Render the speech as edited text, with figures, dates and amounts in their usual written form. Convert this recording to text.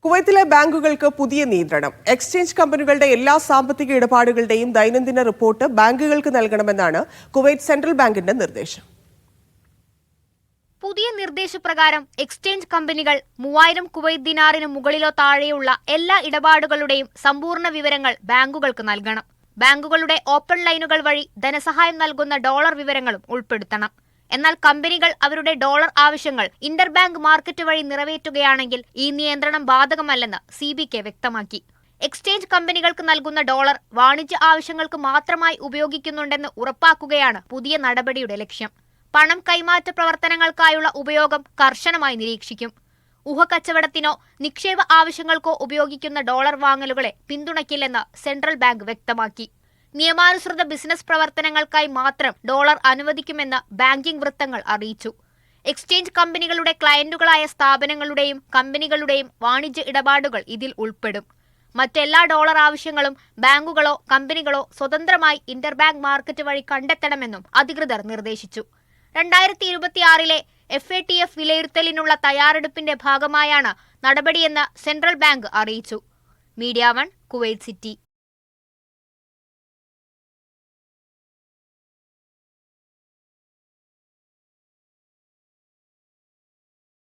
കുവൈത്തിലെ ബാങ്കുകൾക്ക് പുതിയ നിയന്ത്രണം. എക്സ്ചേഞ്ച് കമ്പനികളുടെ എല്ലാ സാമ്പത്തിക ഇടപാടുകളുടെയും ദൈനംദിന റിപ്പോർട്ട് ബാങ്കുകൾക്ക് നൽകണമെന്നാണ് കുവൈറ്റ് സെൻട്രൽ ബാങ്കിന്റെ നിർദ്ദേശം. പുതിയ നിർദ്ദേശപ്രകാരം എക്സ്ചേഞ്ച് കമ്പനികൾ 3000 കുവൈറ്റ് ദിനാറിന് മുകളിലോ താഴെയുള്ള എല്ലാ ഇടപാടുകളുടെയും സമ്പൂർണ്ണ വിവരങ്ങൾ ബാങ്കുകൾക്ക് നൽകണം. ബാങ്കുകളുടെ ഓപ്പൺ ലൈനുകൾ വഴി ധനസഹായം നൽകുന്ന ഡോളർ വിവരങ്ങളും ഉൾപ്പെടുത്തണം. എന്നാൽ കമ്പനികൾ അവരുടെ ഡോളർ ആവശ്യങ്ങൾ ഇന്റർബാങ്ക് മാർക്കറ്റ് വഴി നിറവേറ്റുകയാണെങ്കിൽ ഈ നിയന്ത്രണം ബാധകമല്ലെന്ന് CBK വ്യക്തമാക്കി. എക്സ്ചേഞ്ച് കമ്പനികൾക്ക് നൽകുന്ന ഡോളർ വാണിജ്യ ആവശ്യങ്ങൾക്ക് മാത്രമായി ഉപയോഗിക്കുന്നുണ്ടെന്ന് ഉറപ്പാക്കുകയാണ് പുതിയ നടപടിയുടെ ലക്ഷ്യം. പണം കൈമാറ്റ പ്രവർത്തനങ്ങൾക്കായുള്ള ഉപയോഗം കർശനമായി നിരീക്ഷിക്കും. ഊഹക്കച്ചവടത്തിനോ നിക്ഷേപ ആവശ്യങ്ങൾക്കോ ഉപയോഗിക്കുന്ന ഡോളർ വാങ്ങലുകളെ പിന്തുണയ്ക്കില്ലെന്ന് സെൻട്രൽ ബാങ്ക് വ്യക്തമാക്കി. നിയമാനുസൃത ബിസിനസ് പ്രവർത്തനങ്ങൾക്കായി മാത്രം ഡോളർ അനുവദിക്കുമെന്ന് ബാങ്കിംഗ് വൃത്തങ്ങൾ അറിയിച്ചു. എക്സ്ചേഞ്ച് കമ്പനികളുടെ ക്ലയന്റുകളായ സ്ഥാപനങ്ങളുടെയും കമ്പനികളുടെയും വാണിജ്യ ഇടപാടുകൾ ഇതിൽ ഉൾപ്പെടും. മറ്റെല്ലാ ഡോളർ ആവശ്യങ്ങളും ബാങ്കുകളോ കമ്പനികളോ സ്വതന്ത്രമായി ഇന്റർബാങ്ക് മാർക്കറ്റ് വഴി കണ്ടെത്തണമെന്നും അധികൃതർ നിർദ്ദേശിച്ചു. 2026 FATF വിലയിരുത്തലിനുള്ള തയ്യാറെടുപ്പിന്റെ ഭാഗമായാണ് നടപടിയെന്ന് സെൻട്രൽ ബാങ്ക് അറിയിച്ചു. Media 1 Kuwait city.